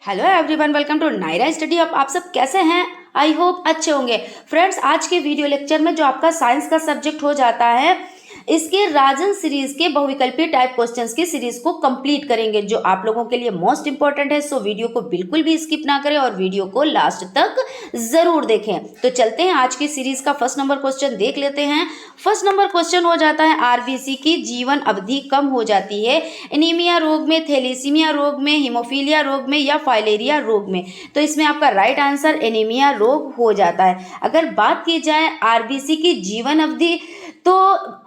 Hello everyone, welcome to Naira study up. आप सब कैसे हैं? आई होप अच्छे होंगे। फ्रेंड्स, आज के वीडियो लेक्चर में जो आपका साइंस का सब्जेक्ट हो जाता है, इसके राजन सीरीज के बहुविकल्पीय टाइप क्वेश्चंस की सीरीज को कंप्लीट करेंगे, जो आप लोगों के लिए मोस्ट इंपॉर्टेंट है। सो वीडियो को बिल्कुल भी स्किप ना करें और वीडियो को लास्ट तक जरूर देखें। तो चलते हैं, आज की सीरीज का फर्स्ट नंबर क्वेश्चन देख लेते हैं। फर्स्ट नंबर क्वेश्चन हो जाता है, आरबीसी की जीवन अवधि कम हो जाती है एनीमिया रोग में, थैलेसीमिया रोग में, हीमोफीलिया रोग में या फाइलेरिया रोग में। तो इसमें आपका राइट आंसर एनीमिया रोग हो जाता है। अगर बात की जाए आरबीसी की जीवन अवधि, तो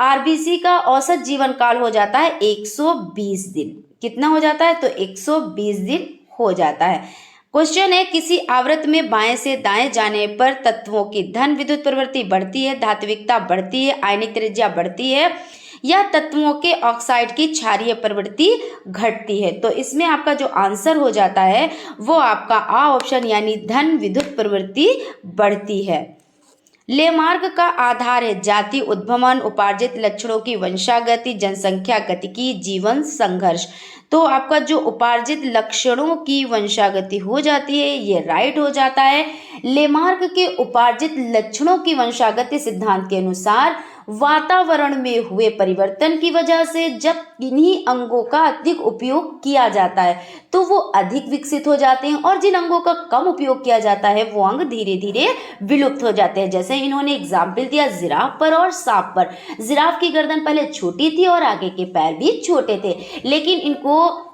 आरबीसी का औसत जीवन काल हो जाता है 120 दिन। कितना हो जाता है? तो 120 दिन हो जाता है। क्वेश्चन है, किसी आवृत्त में बाएं से दाएं जाने पर तत्वों की धन विद्युत प्रवृत्ति बढ़ती है, धात्विकता बढ़ती है, आयनिक त्रिज्या बढ़ती है या तत्वों के ऑक्साइड की क्षारीय प्रवृत्ति घटती है। तो इसमें आपका जो आंसर हो जाता है वो आपका आ ऑप्शन, यानी धन विद्युत प्रवृत्ति बढ़ती है। लेमार्क का आधार है जाति, उद्भवन, उपार्जित लक्षणों की वंशागति, जनसंख्या गतिकी, जीवन संघर्ष। तो आपका जो उपार्जित लक्षणों की वंशागति हो जाती है ये राइट हो जाता है। लेमार्क के उपार्जित लक्षणों की वंशागति सिद्धांत के अनुसार वातावरण में हुए परिवर्तन की वजह से जब इन्हीं अंगों का अधिक उपयोग किया जाता है तो वो अधिक विकसित हो जाते हैं, और जिन अंगों का कम उपयोग किया जाता है वो अंग धीरे धीरे विलुप्त हो जाते हैं। जैसे इन्होंने एग्जाम्पल दिया जिराफ पर और सांप पर। जिराफ की गर्दन पहले छोटी थी और आगे के पैर भी छोटे थे, लेकिन इनको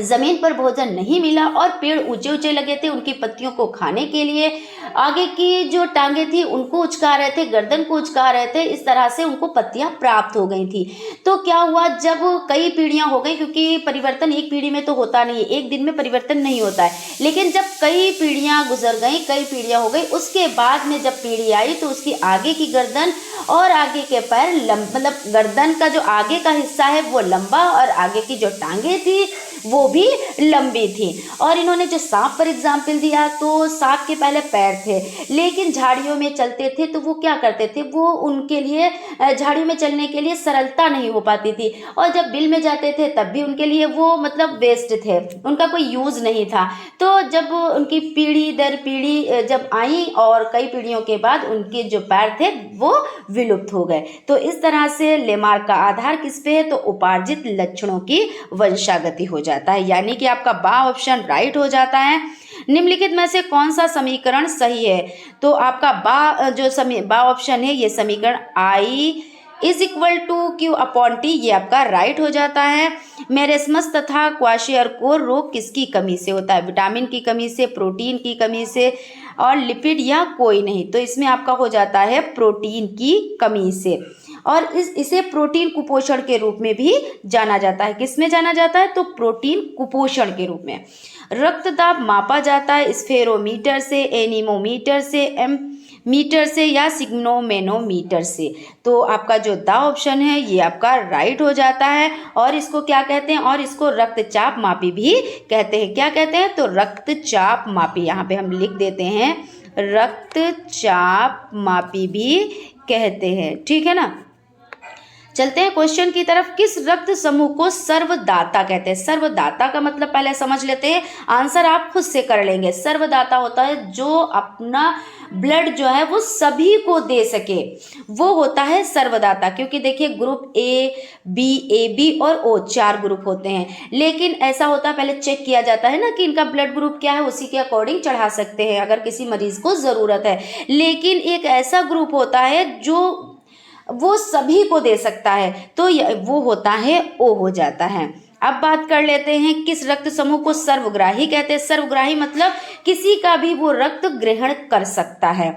जमीन पर भोजन नहीं मिला और पेड़ ऊंचे ऊंचे लगे थे उनकी पत्तियों को खाने के लिए। आगे की जो टांगे थी उनको उचका रहे थे, गर्दन को उचका रहे थे, इस तरह से उनको पत्तियां प्राप्त हो गई थी। तो क्या हुआ, जब कई पीढ़ियां हो गई, क्योंकि परिवर्तन एक पीढ़ी में तो होता नहीं है, एक दिन में परिवर्तन नहीं होता है, लेकिन जब कई पीढ़ियां गुजर गई, कई पीढ़ियां हो गई, उसके बाद में जब पीढ़ी आई तो उसकी आगे की गर्दन और आगे के पैर मतलब गर्दन का जो आगे का हिस्सा है वो लंबा और आगे की जो टांगे थी वो भी लंबी थी। और इन्होंने जो सांप पर एग्जाम्पल दिया, तो सांप के पहले पैर थे लेकिन झाड़ियों में चलते थे, तो वो क्या करते थे, वो उनके लिए झाड़ियों में चलने के लिए सरलता नहीं हो पाती थी, और जब बिल में जाते थे तब भी उनके लिए वो मतलब वेस्ट थे, उनका कोई यूज नहीं था। तो जब उनकी पीढ़ी दर पीढ़ी जब आई और कई पीढ़ियों के बाद उनके जो पैर थे वो विलुप्त हो गए। तो इस तरह से लेमार्क का आधार किस पे है? तो उपार्जित लक्षणों की वंशागति हो जाता है, यानी कि आपका बा ऑप्शन राइट हो जाता है। निम्नलिखित में से कौन सा समीकरण सही है? तो आपका बा ऑप्शन है, ये समीकरण I is equal to Q upon T, ये आपका राइट हो जाता है। मेरेस्मस तथा क्वाशियरकोर रोग किसकी कमी से होता है? विटामिन की कमी से, प्रोटीन की कमी से और लिपिड या कोई नहीं। तो इसमें आपका हो जाता है प्रोटीन की कमी से, और इसे प्रोटीन कुपोषण के रूप में भी जाना जाता है। किसमें जाना जाता है? तो प्रोटीन कुपोषण के रूप में। रक्तदाब मापा जाता है स्फेरोमीटर से, एनीमोमीटर से, मीटर से या सिग्नोमेनोमीटर से। तो आपका जो दा ऑप्शन है ये आपका राइट हो जाता है। और इसको क्या कहते हैं? और इसको रक्तचाप मापी भी कहते हैं। क्या कहते हैं? तो रक्तचाप मापी, यहाँ पे हम लिख देते हैं रक्तचाप मापी भी कहते हैं। ठीक है ना। चलते हैं क्वेश्चन की तरफ। किस रक्त समूह को सर्वदाता कहते हैं? सर्वदाता का मतलब पहले समझ लेते हैं, आंसर आप खुद से कर लेंगे। सर्वदाता होता है जो अपना ब्लड जो है वो सभी को दे सके, वो होता है सर्वदाता। क्योंकि देखिए ग्रुप ए बी और ओ 4 ग्रुप होते हैं, लेकिन ऐसा होता है पहले चेक किया जाता है ना कि इनका ब्लड ग्रुप क्या है, उसी के अकॉर्डिंग चढ़ा सकते हैं अगर किसी मरीज को ज़रूरत है। लेकिन एक ऐसा ग्रुप होता है जो वो सभी को दे सकता है, तो वो होता है ओ हो जाता है। अब बात कर लेते हैं किस रक्त समूह को सर्वग्राही कहते हैं। सर्वग्राही मतलब किसी का भी वो रक्त ग्रहण कर सकता है,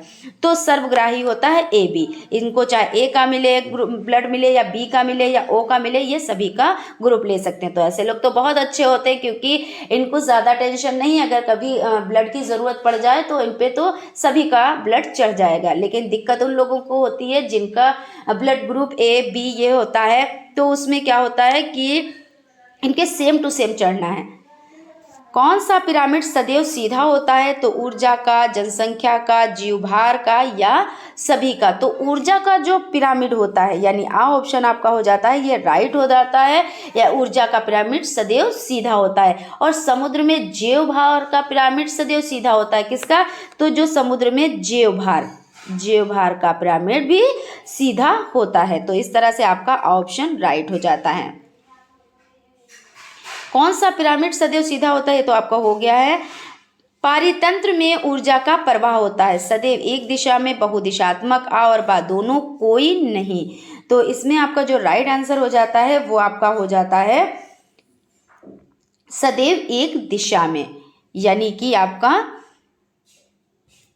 तो सर्वग्राही होता है ए बी। इनको चाहे ए का मिले ब्लड मिले या बी का मिले या ओ का मिले, ये सभी का ग्रुप ले सकते हैं। तो ऐसे लोग तो बहुत अच्छे होते हैं क्योंकि इनको ज़्यादा टेंशन नहीं, अगर कभी ब्लड की ज़रूरत पड़ जाए तो इन पे तो सभी का ब्लड चढ़ जाएगा। लेकिन दिक्कत उन लोगों को होती है जिनका ब्लड ग्रुप ए बी ये होता है, तो उसमें क्या होता है कि इनके सेम टू सेम चढ़ना है। कौन सा पिरामिड सदैव सीधा होता है? तो ऊर्जा का, जनसंख्या का, जीवभार का या सभी का? तो ऊर्जा का जो पिरामिड होता है, यानी ऑप्शन आपका हो जाता है ये राइट हो जाता है, या ऊर्जा का पिरामिड सदैव सीधा होता है। और समुद्र में जीवभार का पिरामिड सदैव सीधा होता है, किसका? तो जो समुद्र में जीवभार का पिरामिड भी सीधा होता है। तो इस तरह से आपका ऑप्शन राइट हो जाता है। कौन सा पिरामिड सदैव सीधा होता है? तो आपका हो गया है पारितंत्र में ऊर्जा का प्रवाह होता है सदैव एक दिशा में, बहुदिशात्मक, आ और बा दोनों, कोई नहीं। तो इसमें आपका जो राइट आंसर हो जाता है वो आपका हो जाता है सदैव एक दिशा में, यानी कि आपका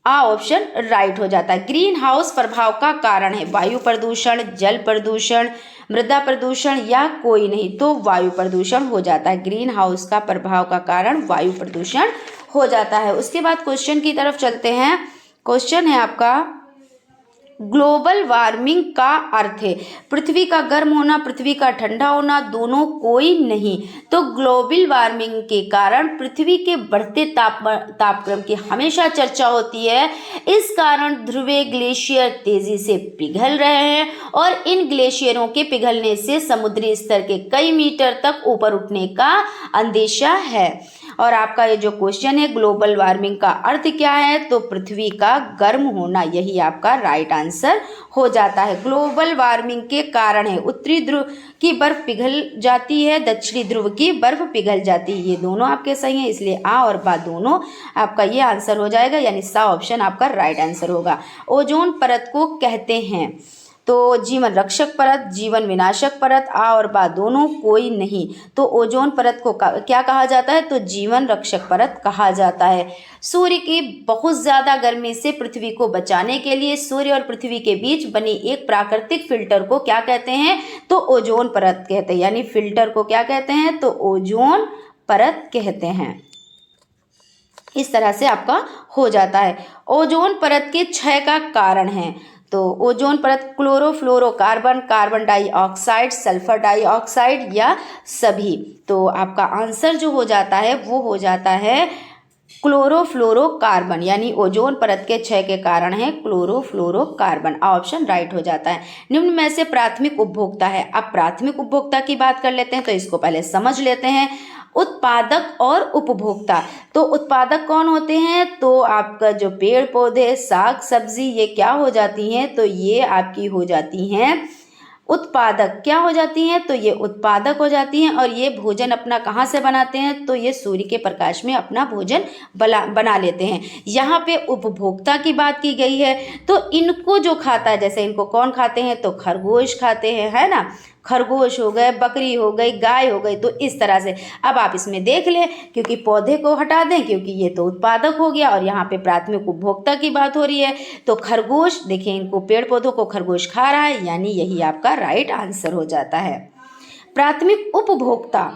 ऑप्शन राइट हो जाता है। ग्रीन हाउस प्रभाव का कारण है वायु प्रदूषण, जल प्रदूषण, मृदा प्रदूषण या कोई नहीं? तो वायु प्रदूषण हो जाता है। ग्रीन हाउस का प्रभाव का कारण वायु प्रदूषण हो जाता है। उसके बाद क्वेश्चन की तरफ चलते हैं। क्वेश्चन है आपका ग्लोबल वार्मिंग का अर्थ है पृथ्वी का गर्म होना, पृथ्वी का ठंडा होना, दोनों, कोई नहीं। तो ग्लोबल वार्मिंग के कारण पृथ्वी के बढ़ते तापक्रम की हमेशा चर्चा होती है। इस कारण ध्रुवीय ग्लेशियर तेजी से पिघल रहे हैं और इन ग्लेशियरों के पिघलने से समुद्री स्तर के कई मीटर तक ऊपर उठने का अंदेशा है। और आपका ये जो क्वेश्चन है ग्लोबल वार्मिंग का अर्थ क्या है? तो पृथ्वी का गर्म होना, यही आपका राइट आंसर हो जाता है। ग्लोबल वार्मिंग के कारण है उत्तरी ध्रुव की बर्फ पिघल जाती है, दक्षिणी ध्रुव की बर्फ पिघल जाती है। ये दोनों आपके सही हैं, इसलिए आ और बा दोनों आपका ये आंसर हो जाएगा, यानी सा ऑप्शन आपका राइट आंसर होगा। ओजोन परत को कहते हैं तो जीवन रक्षक परत, जीवन विनाशक परत, आ और बा दोनों, कोई नहीं। तो ओजोन परत को क्या कहा जाता है? तो जीवन रक्षक परत कहा जाता है। सूर्य की बहुत ज़्यादा गर्मी से पृथ्वी को बचाने के लिए सूर्य और पृथ्वी के बीच बनी एक प्राकृतिक फिल्टर को क्या कहते हैं? तो ओजोन परत कहते हैं, यानी फिल्टर को क्या कहते हैं? तो ओजोन परत कहते हैं। इस तरह से आपका हो जाता है। ओजोन परत के क्षय का कारण है तो ओजोन परत chlorofluorocarbon, carbon dioxide, sulphur dioxide या सभी? तो आपका आंसर जो हो जाता है वो हो जाता है क्लोरोफ्लोरोकार्बन, यानी ओजोन परत के क्षय के कारण है क्लोरोफ्लोरोकार्बन। ऑप्शन राइट हो जाता है। निम्न में से प्राथमिक उपभोक्ता है। अब प्राथमिक उपभोक्ता की बात कर लेते हैं, तो इसको पहले समझ लेते हैं। उत्पादक और उपभोक्ता। तो उत्पादक कौन होते हैं? तो आपका जो पेड़ पौधे, साग सब्जी, ये क्या हो जाती हैं? तो ये आपकी हो जाती हैं उत्पादक। क्या हो जाती हैं? तो ये उत्पादक हो जाती हैं। और ये भोजन अपना कहाँ से बनाते हैं? तो ये सूर्य के प्रकाश में अपना भोजन बना लेते हैं। यहाँ पे उपभोक्ता की बात की गई है, तो इनको जो खाता है, जैसे इनको कौन खाते हैं? तो खरगोश खाते हैं, है ना? खरगोश हो गए, बकरी हो गई, गाय हो गई। तो इस तरह से अब आप इसमें देख लें, क्योंकि पौधे को हटा दें क्योंकि ये तो उत्पादक हो गया, और यहाँ पे प्राथमिक उपभोक्ता की बात हो रही है। तो खरगोश, देखिए इनको पेड़ पौधों को खरगोश खा रहा है, यानी यही आपका राइट आंसर हो जाता है। प्राथमिक उपभोक्ता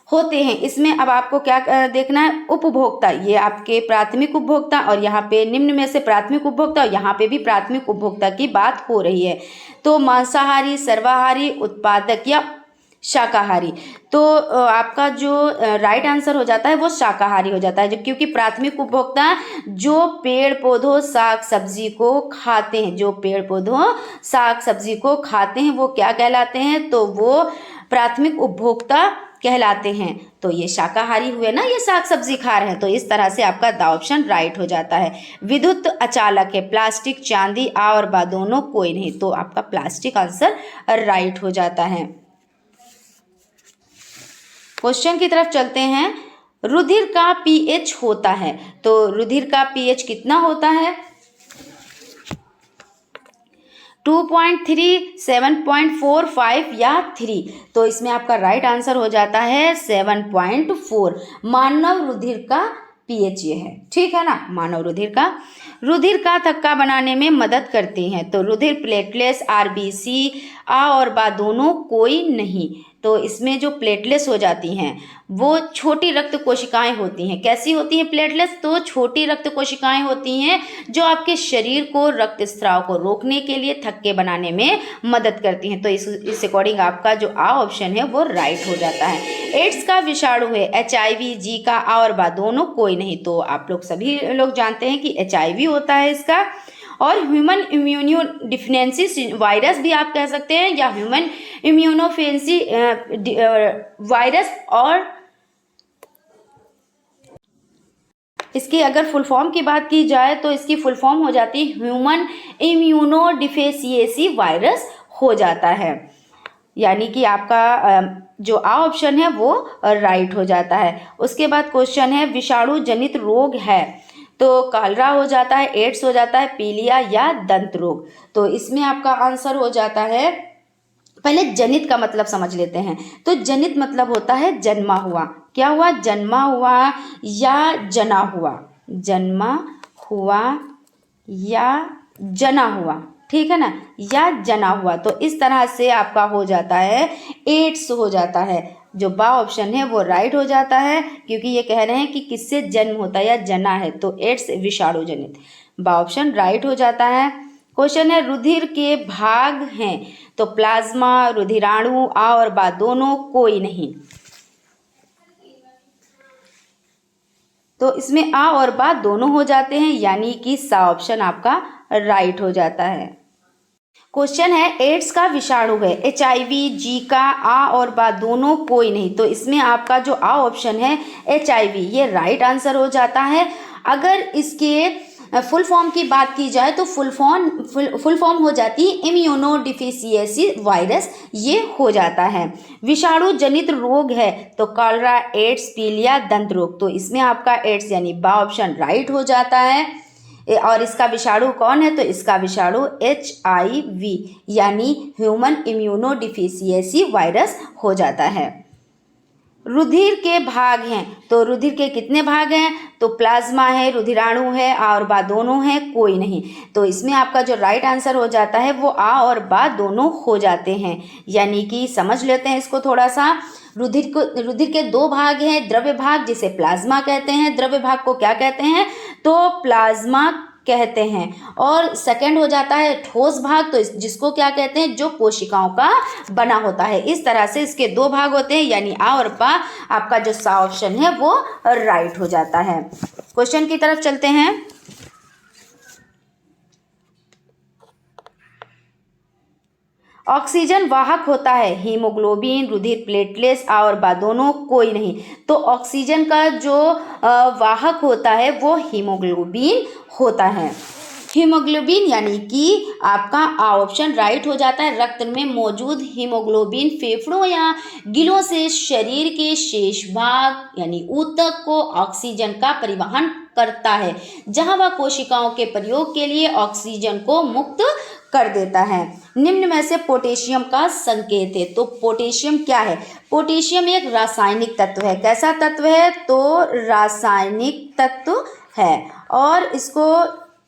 होते हैं, इसमें अब आपको क्या देखना है? उपभोक्ता, ये आपके प्राथमिक उपभोक्ता, और यहाँ पे निम्न में से प्राथमिक उपभोक्ता, और यहाँ पे भी प्राथमिक उपभोक्ता की बात हो रही है। तो मांसाहारी, सर्वाहारी, उत्पादक या शाकाहारी? तो आपका जो राइट आंसर हो जाता है वो शाकाहारी हो जाता है, क्योंकि प्राथमिक उपभोक्ता जो पेड़ पौधों साग सब्जी को खाते हैं, जो पेड़ पौधों साग सब्जी को खाते हैं वो क्या कहलाते हैं? तो वो प्राथमिक उपभोक्ता कहलाते हैं। तो ये शाकाहारी हुए ना, ये साग सब्जी खा रहे हैं। तो इस तरह से आपका द ऑप्शन राइट हो जाता है। विद्युत अचालक है प्लास्टिक, चांदी, आ और बा दोनों, कोई नहीं। तो आपका प्लास्टिक आंसर राइट हो जाता है। क्वेश्चन की तरफ चलते हैं। रुधिर का पीएच होता है, तो रुधिर का पीएच कितना होता है? 2.3, 7.45 या 3? तो इसमें आपका राइट आंसर हो जाता है 7.4। मानव रुधिर का पीएच ये है, ठीक है ना? मानव रुधिर का थक्का बनाने में मदद करती हैं। तो रुधिर प्लेटलेट्स, आरबीसी, आ और बा दोनों, कोई नहीं। तो इसमें जो प्लेटलेट्स हो जाती हैं वो छोटी रक्त कोशिकाएं होती हैं। कैसी होती हैं प्लेटलेट्स? तो छोटी रक्त कोशिकाएं होती हैं जो आपके शरीर को रक्त स्राव को रोकने के लिए थक्के बनाने में मदद करती हैं। तो इस अकॉर्डिंग आपका जो आ ऑप्शन है वो राइट हो जाता है। एड्स का विषाणु है HIV, जीका, आ और बा दोनों कोई नहीं। तो आप लोग सभी लोग जानते हैं कि HIV होता है इसका। और ह्यूमन इम्यूनो डिफिशिएंसी वायरस भी आप कह सकते हैं, या ह्यूमन इम्यूनोफेंसी वायरस। और इसकी अगर फुल फॉर्म की बात की जाए तो इसकी फुल फॉर्म हो जाती है ह्यूमन इम्यूनो डिफिशिएंसी वायरस हो जाता है। यानी कि आपका जो आ ऑप्शन है वो राइट हो जाता है। उसके बाद क्वेश्चन है विषाणु जनित रोग है, तो कॉलरा हो जाता है, एड्स हो जाता है, पीलिया या दंत रोग। तो इसमें आपका आंसर हो जाता है, पहले जनित का मतलब समझ लेते हैं। तो जनित मतलब होता है जन्मा हुआ। क्या हुआ? जन्मा हुआ या जना हुआ। जन्मा हुआ या जना हुआ, ठीक है ना, या जना हुआ। तो इस तरह से आपका हो जाता है एड्स हो जाता है। जो बा ऑप्शन है वो राइट हो जाता है, क्योंकि ये कह रहे हैं कि किससे जन्म होता है या जना है, तो एड्स विषाणु जनित। बा ऑप्शन राइट हो जाता है। क्वेश्चन है रुधिर के भाग हैं, तो प्लाज्मा, रुधिराणु, आ और बा दोनों कोई नहीं। तो इसमें आ और बा दोनों हो जाते हैं, यानी कि सा ऑप्शन आपका राइट हो जाता है। क्वेश्चन है एड्स का विषाणु है, HIV, जीका, आ और बा दोनों कोई नहीं। तो इसमें आपका जो आ ऑप्शन है HIV, ये राइट आंसर हो जाता है। अगर इसके फुल फॉर्म की बात की जाए तो फुल फॉर्म हो जाती है इम्यूनो डिफिशिएंसी वायरस, ये हो जाता है। विषाणु जनित रोग है, तो कॉलरा, एड्स, पीलिया, दंत रोग। तो इसमें आपका एड्स यानी बा ऑप्शन राइट हो जाता है। और इसका विषाणु कौन है? तो इसका विषाणु HIV यानी ह्यूमन इम्यूनो डिफिशिएंसी वायरस हो जाता है। रुधिर के भाग हैं, तो रुधिर के कितने भाग हैं? तो प्लाज्मा है, रुधिराणु है, आ और बा दोनों हैं, कोई नहीं। तो इसमें आपका जो राइट आंसर हो जाता है वो आ और बा दोनों हो जाते हैं। यानी कि समझ लेते हैं इसको थोड़ा सा। रुधिर के दो भाग हैं, द्रव्य भाग जिसे प्लाज्मा कहते हैं। द्रव्य भाग को क्या कहते हैं? तो प्लाज्मा कहते हैं। और सेकंड हो जाता है ठोस भाग, तो जिसको क्या कहते हैं? जो कोशिकाओं का बना होता है। इस तरह से इसके दो भाग होते हैं, यानी आ और बा। आपका जो सा ऑप्शन है वो राइट हो जाता है। क्वेश्चन की तरफ चलते हैं। ऑक्सीजन वाहक होता है, हीमोग्लोबिन, रुधिर, प्लेटलेट्स, आ और बा दोनों कोई नहीं। तो ऑक्सीजन का जो वाहक होता है वो हीमोग्लोबिन होता है। हीमोग्लोबिन यानी कि आपका आ ऑप्शन राइट हो जाता है। रक्त में मौजूद हीमोग्लोबिन फेफड़ों या गिलों से शरीर के शेष भाग यानी ऊतक को ऑक्सीजन का परिवहन करता है, जहां वह कोशिकाओं के प्रयोग के लिए ऑक्सीजन को मुक्त कर देता है। निम्न में से पोटेशियम का संकेत है, तो पोटेशियम क्या है? पोटेशियम एक रासायनिक तत्व है। कैसा तत्व है? तो रासायनिक तत्व है। और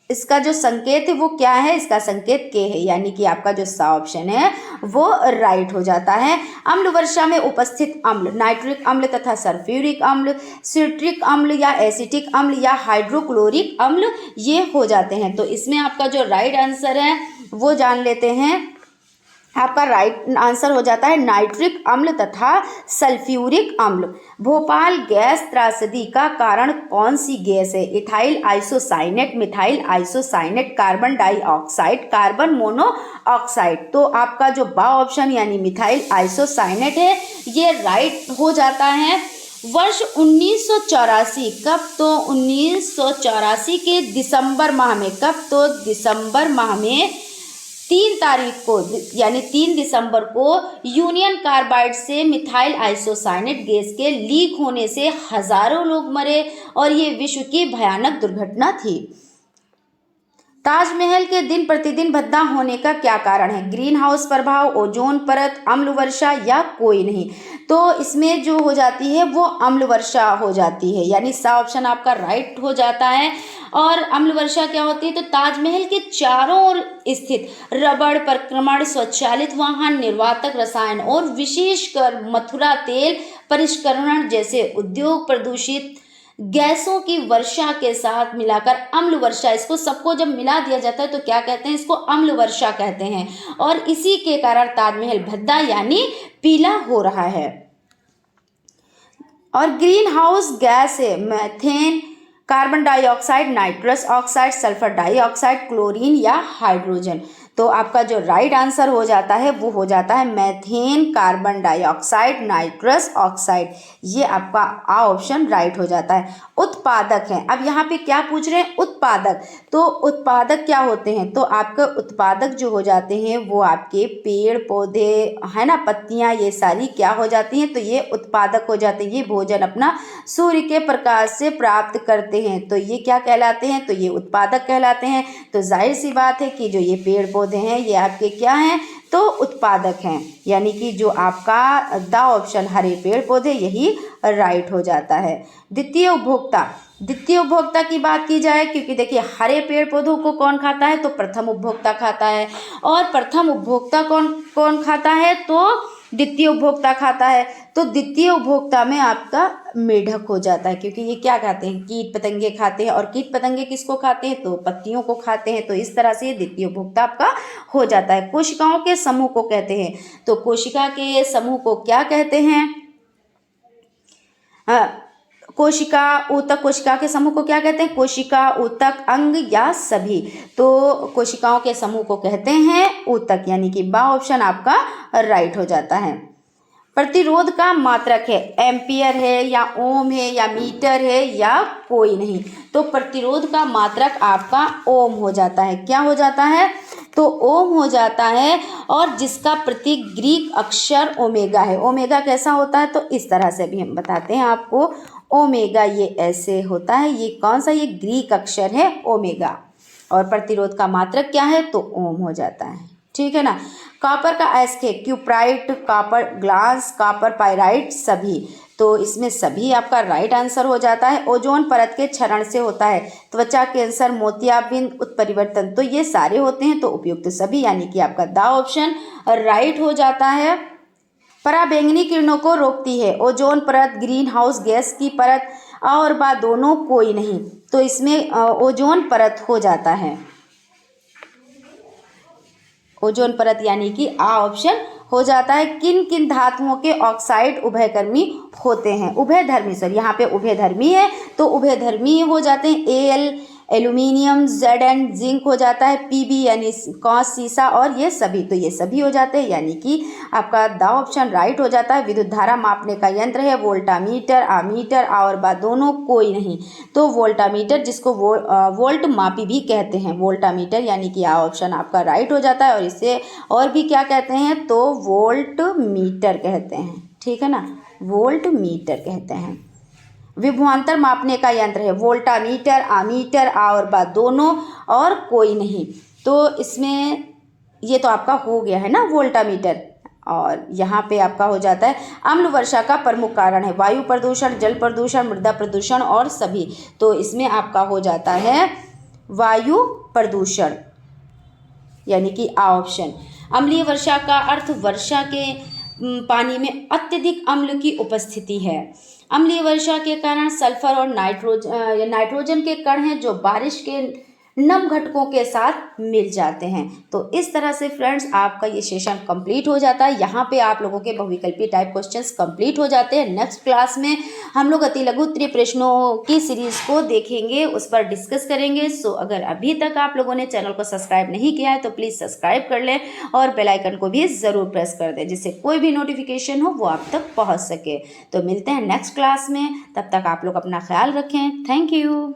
इसका जो संकेत है वो क्या है? इसका संकेत के है, यानी कि आपका जो सा ऑप्शन है वो राइट हो जाता है। अम्ल वर्षा में उपस्थित अम्ल नाइट्रिक अम्ल तथा सल्फ्यूरिक अम्ल, सिट्रिक अम्ल या एसिटिक अम्ल या हाइड्रोक्लोरिक अम्ल, ये हो जाते हैं। तो इसमें आपका जो राइट आंसर है वो जान लेते हैं। आपका राइट आंसर हो जाता है नाइट्रिक अम्ल तथा सल्फ्यूरिक अम्ल। भोपाल गैस त्रासदी का कारण कौन सी गैस है? Ethyl isocyanate, methyl isocyanate, carbon dioxide, carbon monoxide. तो आपका जो बा ऑप्शन यानी मिथाइल आइसोसाइनेट है ये राइट हो जाता है। वर्ष 1984 कब? तो 1984 के दिसंबर माह में। कब? तो दिसंबर माह में 3 तारीख को यानी 3 दिसंबर को यूनियन कार्बाइड से मिथाइल आइसोसाइनेट गैस के लीक होने से हजारों लोग मरे और ये विश्व की भयानक दुर्घटना थी। ताजमहल के दिन प्रतिदिन भद्दा होने का क्या कारण है? ग्रीन हाउस प्रभाव, ओजोन परत, अम्ल वर्षा या कोई नहीं। तो इसमें जो हो जाती है वो अम्ल वर्षा हो जाती है, यानी सा ऑप्शन आपका राइट हो जाता है। और अम्ल वर्षा क्या होती है? तो ताजमहल के चारों ओर स्थित रबड़ परिक्रमण, स्वचालित वाहन, निर्वातक रसायन और विशेषकर मथुरा तेल परिष्करण जैसे उद्योग प्रदूषित गैसों की वर्षा के साथ मिलाकर अम्ल वर्षा, इसको सबको जब मिला दिया जाता है तो क्या कहते हैं? इसको अम्ल वर्षा कहते हैं। और इसी के कारण ताजमहल भद्दा यानी पीला हो रहा है। और ग्रीन हाउस गैस है methane, carbon dioxide, nitrous oxide, sulphur dioxide, chlorine या हाइड्रोजन। तो आपका जो राइट आंसर हो जाता है वो हो जाता है methane, carbon dioxide, nitrous oxide. ये आपका आ ऑप्शन राइट हो जाता है। उत्पादक है, अब यहाँ पे क्या पूछ रहे हैं? उत्पादक। तो उत्पादक क्या होते हैं? तो आपके उत्पादक जो हो जाते हैं वो आपके पेड़ पौधे है ना, पत्तियाँ, ये सारी क्या हो जाती हैं? तो ये उत्पादक हो जाते हैं। ये भोजन अपना सूर्य के प्रकाश से प्राप्त करते हैं, तो ये क्या कहलाते हैं? तो ये उत्पादक कहलाते हैं। तो जाहिर सी बात है कि जो ये पेड़ पौधे हैं ये आपके क्या हैं? तो उत्पादक हैं, यानी कि जो आपका द ऑप्शन हरे पेड़ पौधे यही राइट हो जाता है। द्वितीय उपभोक्ता, द्वितीय उपभोक्ता की बात की जाए, क्योंकि देखिए हरे पेड़ पौधों को कौन खाता है? तो प्रथम उपभोक्ता खाता है। और प्रथम उपभोक्ता कौन कौन खाता है? तो द्वितीय उपभोक्ता खाता है। तो द्वितीय उपभोक्ता में आपका मेढक हो जाता है, क्योंकि ये क्या खाते हैं? कीट पतंगे खाते हैं। और कीट पतंगे किसको खाते हैं? तो पत्तियों को खाते हैं। तो इस तरह से द्वितीय उपभोक्ता आपका हो जाता है। कोशिकाओं के समूह को कहते हैं, तो कोशिका के समूह को क्या कहते हैं? कोशिका, ऊतक, कोशिका के समूह को क्या कहते हैं? कोशिका, ऊतक, अंग या सभी। तो कोशिकाओं के समूह को कहते हैं ऊतक, यानी कि बा ऑप्शन आपका राइट हो जाता है। प्रतिरोध का मात्रक है, एम्पियर है या ओम है या मीटर है या कोई नहीं। तो प्रतिरोध का मात्रक आपका ओम हो जाता है। क्या हो जाता है? तो ओम हो जाता है। और जिसका प्रतीक ग्रीक अक्षर ओमेगा है। ओमेगा कैसा होता है? तो इस तरह से भी हम बताते हैं आपको। ओमेगा ये ऐसे होता है। ये कौन सा? ये ग्रीक अक्षर है ओमेगा। और प्रतिरोध का मात्रक क्या है? तो ओम हो जाता है। ठीक है ना। कॉपर का अयस्क है, cuprite, copper glass, copper pyrite, सभी। तो इसमें सभी आपका राइट आंसर हो जाता है। ओजोन परत के क्षरण से होता है त्वचा कैंसर, मोतियाबिंद, उत्परिवर्तन। तो ये सारे होते हैं, तो उपयुक्त सभी, यानी कि आपका द ऑप्शन राइट हो जाता है। पराबैंगनी किरणों को रोकती है, ओजोन परत, ग्रीन हाउस गैस की परत, और बा दोनों कोई नहीं। तो इसमें ओजोन परत हो जाता है। ओजोन परत यानी कि आ ऑप्शन हो जाता है। किन किन धातुओं के ऑक्साइड उभयधर्मी होते हैं? उभयधर्मी, सर यहाँ पे उभयधर्मी है, तो उभयधर्मी हो जाते हैं। एल एल्यूमिनियम, Zn जिंक हो जाता है। Pb यानी कांच, सीसा, और ये सभी। तो ये सभी हो जाते हैं, यानी कि आपका द ऑप्शन राइट हो जाता है। विद्युत धारा मापने का यंत्र है वोल्टामीटर, आमीटर, और बा दोनों कोई नहीं। तो वोल्टामीटर, जिसको वोल्ट मापी भी कहते हैं, वोल्टामीटर, यानी कि आ ऑप्शन आपका राइट हो जाता है। और इसे और भी क्या कहते हैं? तो वोल्ट मीटर कहते हैं। ठीक है ना, वोल्ट मीटर कहते हैं। विभवांतर मापने का यंत्र है वोल्टामीटर, आमीटर, और बा दोनों और कोई नहीं। तो इसमें ये तो आपका हो गया है ना वोल्टामीटर। और यहाँ पे आपका हो जाता है अम्ल वर्षा का प्रमुख कारण है वायु प्रदूषण, जल प्रदूषण, मृदा प्रदूषण और सभी। तो इसमें आपका हो जाता है वायु प्रदूषण, यानी कि आ ऑप्शन। अम्लीय वर्षा का अर्थ वर्षा के पानी में अत्यधिक अम्ल की उपस्थिति है। अम्लीय वर्षा के कारण सल्फर और नाइट्रोजन के कण हैं जो बारिश के नम घटकों के साथ मिल जाते हैं। तो इस तरह से फ्रेंड्स आपका ये सेशन कंप्लीट हो जाता है। यहाँ पे आप लोगों के बहुविकल्पी टाइप क्वेश्चंस कंप्लीट हो जाते हैं। नेक्स्ट क्लास में हम लोग अति लघु उत्तरीय प्रश्नों की सीरीज को देखेंगे, उस पर डिस्कस करेंगे। सो अगर अभी तक आप लोगों ने चैनल को सब्सक्राइब नहीं किया है तो प्लीज़ सब्सक्राइब कर लें और बेल आइकन को भी ज़रूर प्रेस कर दें, जिससे कोई भी नोटिफिकेशन हो वो आप तक पहुँच सके। तो मिलते हैं नेक्स्ट क्लास में, तब तक आप लोग अपना ख्याल रखें। Thank you.